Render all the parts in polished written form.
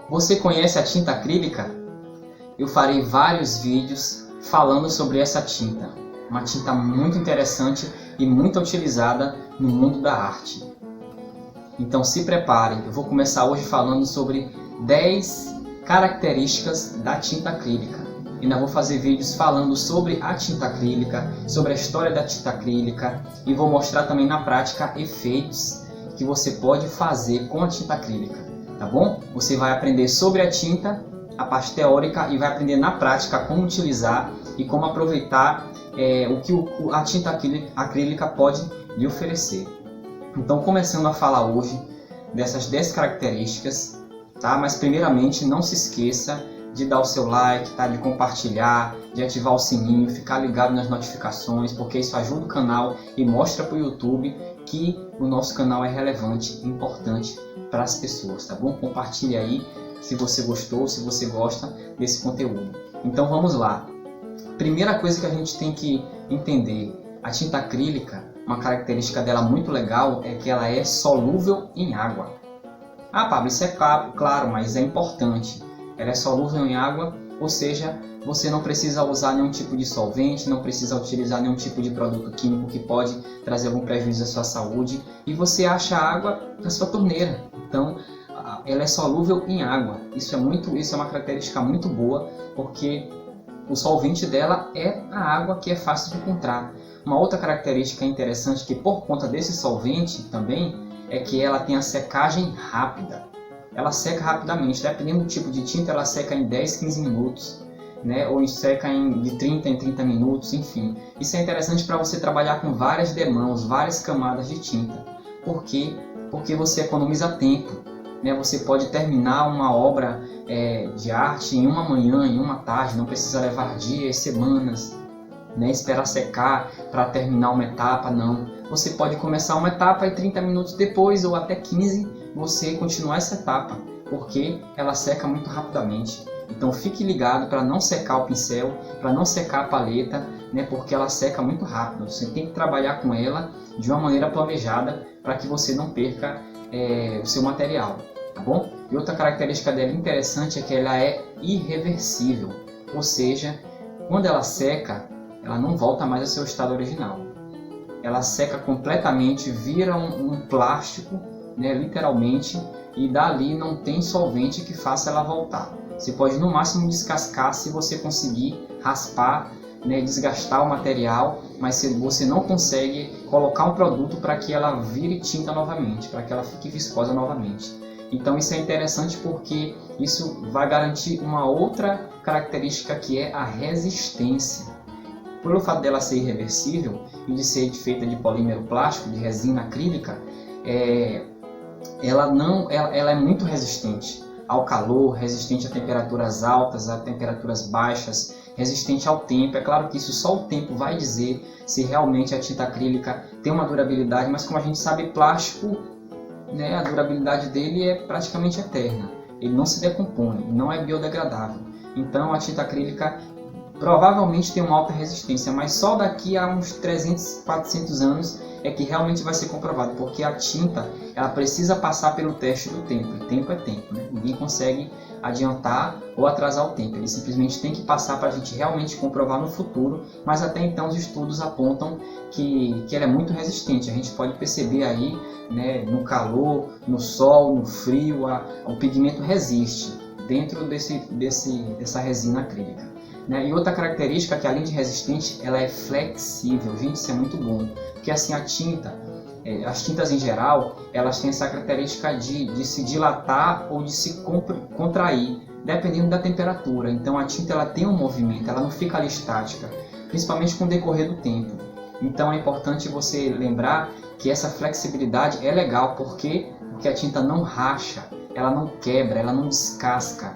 Você conhece a tinta acrílica? Eu farei vários vídeos falando sobre essa tinta. Uma tinta muito interessante e muito utilizada no mundo da arte. Então se preparem, eu vou começar hoje falando sobre 10 características da tinta acrílica. Ainda vou fazer vídeos falando sobre a tinta acrílica, sobre a história da tinta acrílica e vou mostrar também na prática efeitos que você pode fazer com a tinta acrílica, tá bom? Você vai aprender sobre a tinta, a parte teórica, e vai aprender na prática como utilizar e como aproveitar o que a tinta acrílica pode lhe oferecer. Então, começando a falar hoje dessas 10 características, tá? Mas primeiramente não se esqueça de dar o seu like, tá? De compartilhar, de ativar o sininho, ficar ligado nas notificações, porque isso ajuda o canal e mostra para o YouTube que o nosso canal é relevante e importante para as pessoas, tá bom? Compartilhe aí se você gostou, se você gosta desse conteúdo. Então vamos lá. Primeira coisa que a gente tem que entender, a tinta acrílica, uma característica dela muito legal é que ela é solúvel em água. Ah, Pablo, isso é claro, mas é importante. Ela é solúvel em água, ou seja, você não precisa usar nenhum tipo de solvente, não precisa utilizar nenhum tipo de produto químico que pode trazer algum prejuízo à sua saúde, e você acha água na sua torneira. Então, ela é solúvel em água. Isso é uma característica muito boa, porque o solvente dela é a água, que é fácil de encontrar. Uma outra característica interessante que por conta desse solvente também é que ela tem a secagem rápida. Ela seca rapidamente, dependendo do tipo de tinta, ela seca em 10, 15 minutos, né? Ou seca de 30 em 30 minutos, enfim. Isso é interessante para você trabalhar com várias demãos, várias camadas de tinta. Por quê? Porque você economiza tempo, né? Você pode terminar uma obra de arte em uma manhã, em uma tarde, não precisa levar dias, semanas, né? Esperar secar para terminar uma etapa, não. Você pode começar uma etapa e 30 minutos depois, ou até 15, você continuar essa etapa, porque ela seca muito rapidamente. Então fique ligado para não secar o pincel, para não secar a paleta, né? Porque ela seca muito rápido. Você tem que trabalhar com ela de uma maneira planejada para que você não perca o seu material, tá bom? E outra característica dela interessante é que ela é irreversível, ou seja, quando ela seca, ela não volta mais ao seu estado original. Ela seca completamente, vira um plástico, né, literalmente, e dali não tem solvente que faça ela voltar. Você pode no máximo descascar se você conseguir raspar, né, desgastar o material, mas você não consegue colocar um produto para que ela vire tinta novamente, para que ela fique viscosa novamente. Então isso é interessante porque isso vai garantir uma outra característica, que é a resistência. Pelo fato dela ser irreversível e de ser feita de polímero plástico, de resina acrílica, ela é muito resistente ao calor, resistente a temperaturas altas, a temperaturas baixas, resistente ao tempo. É claro que isso só o tempo vai dizer se realmente a tinta acrílica tem uma durabilidade, mas como a gente sabe, plástico, né, a durabilidade dele é praticamente eterna. Ele não se decompõe, não é biodegradável. Então a tinta acrílica provavelmente tem uma alta resistência, mas só daqui a uns 300, 400 anos é que realmente vai ser comprovado, porque a tinta ela precisa passar pelo teste do tempo, e tempo é tempo, né? Ninguém consegue adiantar ou atrasar o tempo, ele simplesmente tem que passar para a gente realmente comprovar no futuro, mas até então os estudos apontam que ela é muito resistente. A gente pode perceber aí, né, no calor, no sol, no frio, o pigmento resiste dentro dessa resina acrílica. E outra característica é que, além de resistente, ela é flexível. Gente, isso é muito bom, porque assim a tinta, as tintas em geral, elas têm essa característica de se dilatar ou de se contrair, dependendo da temperatura. Então a tinta ela tem um movimento, ela não fica ali estática, principalmente com o decorrer do tempo. Então é importante você lembrar que essa flexibilidade é legal, porque a tinta não racha, ela não quebra, ela não descasca,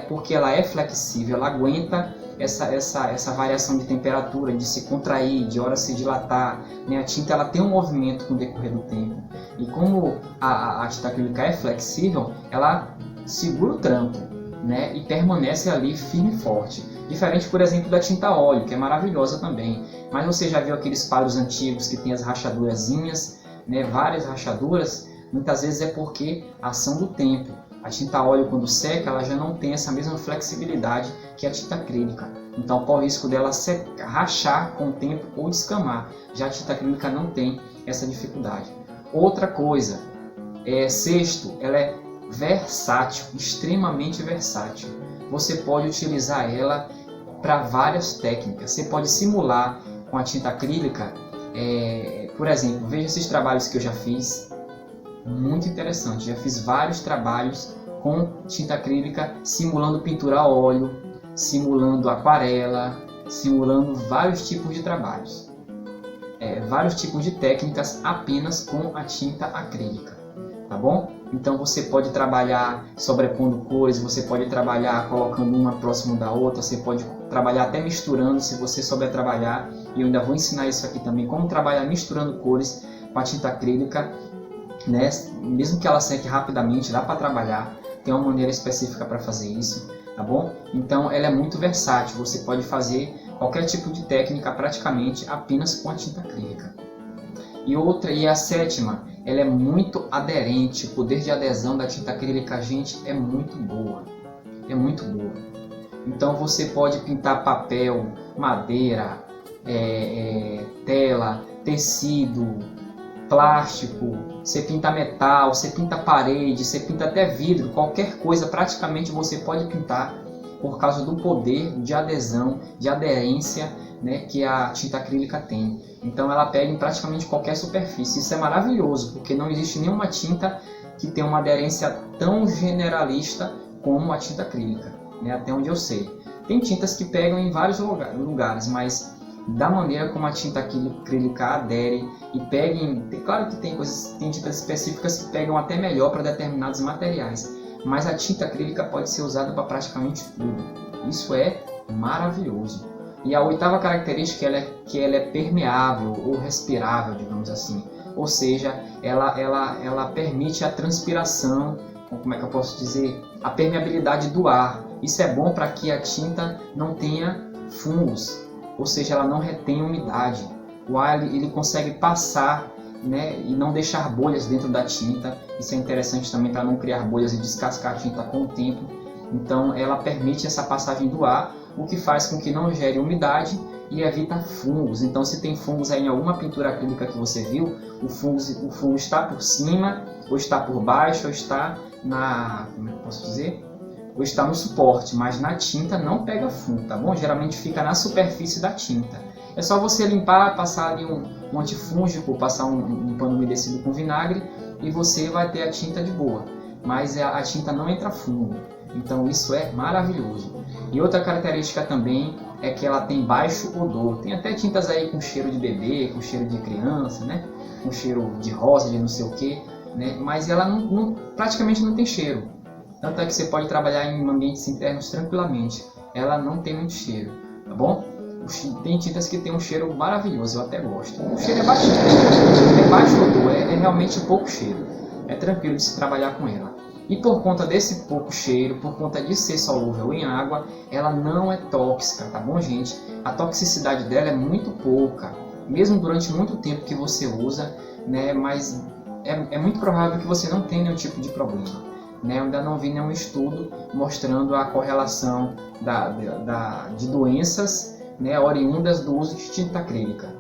porque ela é flexível, ela aguenta essa variação de temperatura, de se contrair, de hora se dilatar, né? A tinta ela tem um movimento com o decorrer do tempo, e como a tinta acrílica é flexível, ela segura o tranco, né? E permanece ali firme e forte. Diferente, por exemplo, da tinta óleo, que é maravilhosa também. Mas você já viu aqueles quadros antigos que tem as rachadurazinhas, né? Várias rachaduras? Muitas vezes é porque a ação do tempo. A tinta óleo, quando seca, ela já não tem essa mesma flexibilidade que a tinta acrílica. Então corre o risco dela rachar com o tempo ou descamar. Já a tinta acrílica não tem essa dificuldade. Outra coisa, sexto, ela é versátil, extremamente versátil. Você pode utilizar ela para várias técnicas. Você pode simular com a tinta acrílica, por exemplo, veja esses trabalhos que eu já fiz. Muito interessante, já fiz vários trabalhos com tinta acrílica simulando pintura a óleo, simulando aquarela, simulando vários tipos de trabalhos, vários tipos de técnicas apenas com a tinta acrílica, tá bom? Então você pode trabalhar sobrepondo cores, você pode trabalhar colocando uma próximo da outra, você pode trabalhar até misturando, se você souber trabalhar, e eu ainda vou ensinar isso aqui também, como trabalhar misturando cores com a tinta acrílica, né? Mesmo que ela seque rapidamente, dá para trabalhar, tem uma maneira específica para fazer isso, tá bom? Então ela é muito versátil, você pode fazer qualquer tipo de técnica praticamente apenas com a tinta acrílica. E a sétima, ela é muito aderente, o poder de adesão da tinta acrílica, gente, é muito boa, é muito boa. Então você pode pintar papel, madeira, tela, tecido, plástico, você pinta metal, você pinta parede, você pinta até vidro, qualquer coisa praticamente você pode pintar por causa do poder de adesão, de aderência, né, que a tinta acrílica tem. Então ela pega em praticamente qualquer superfície. Isso é maravilhoso, porque não existe nenhuma tinta que tenha uma aderência tão generalista como a tinta acrílica, né, até onde eu sei. Tem tintas que pegam em vários lugares, mas da maneira como a tinta acrílica adere e pega claro que tem tintas específicas que pegam até melhor para determinados materiais, mas a tinta acrílica pode ser usada para praticamente tudo. Isso é maravilhoso. E a oitava característica é que ela é permeável ou respirável, digamos assim. Ou seja, ela permite a transpiração, como é que eu posso dizer? A permeabilidade do ar. Isso é bom para que a tinta não tenha fungos, ou seja, ela não retém umidade. O ar ele consegue passar, né, e não deixar bolhas dentro da tinta. Isso é interessante também para não criar bolhas e descascar a tinta com o tempo. Então ela permite essa passagem do ar, o que faz com que não gere umidade e evita fungos. Então se tem fungos aí em alguma pintura acrílica que você viu, o fungo está por cima, ou está por baixo, ou está como é que eu posso dizer? Ou está no suporte, mas na tinta não pega fungo, tá bom? Geralmente fica na superfície da tinta. É só você limpar, passar ali um antifúngico, passar um pano umedecido com vinagre e você vai ter a tinta de boa. Mas a tinta não entra fungo, então isso é maravilhoso. E outra característica também é que ela tem baixo odor. Tem até tintas aí com cheiro de bebê, com cheiro de criança, né? Com cheiro de rosa, de não sei o que, né? Mas ela praticamente não tem cheiro. Tanto é que você pode trabalhar em ambientes internos tranquilamente. Ela não tem muito cheiro, tá bom? Tem tintas que tem um cheiro maravilhoso, eu até gosto. O cheiro é baixinho, é baixo odor, é realmente pouco cheiro. É tranquilo de se trabalhar com ela. E por conta desse pouco cheiro, por conta de ser solúvel em água, ela não é tóxica, tá bom, gente? A toxicidade dela é muito pouca, mesmo durante muito tempo que você usa, né? Mas é muito provável que você não tenha nenhum tipo de problema. Né, eu ainda não vi nenhum estudo mostrando a correlação de doenças, né, oriundas do uso de tinta acrílica.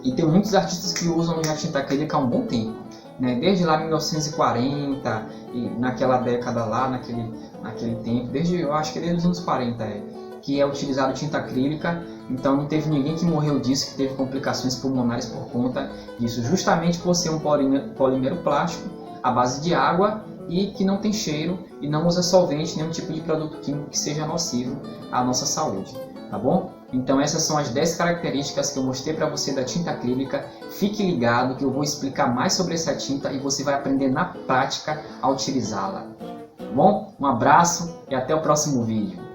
E tem muitos artistas que usam já tinta acrílica há um bom tempo, né, desde lá 1940, e naquela década lá, naquele tempo, eu acho que desde os anos 40 que é utilizado tinta acrílica. Então não teve ninguém que morreu disso, que teve complicações pulmonares por conta disso, justamente por ser um polímero plástico à base de água e que não tem cheiro e não usa solvente, nenhum tipo de produto químico que seja nocivo à nossa saúde, tá bom? Então essas são as 10 características que eu mostrei para você da tinta acrílica. Fique ligado que eu vou explicar mais sobre essa tinta e você vai aprender na prática a utilizá-la, tá bom? Um abraço e até o próximo vídeo.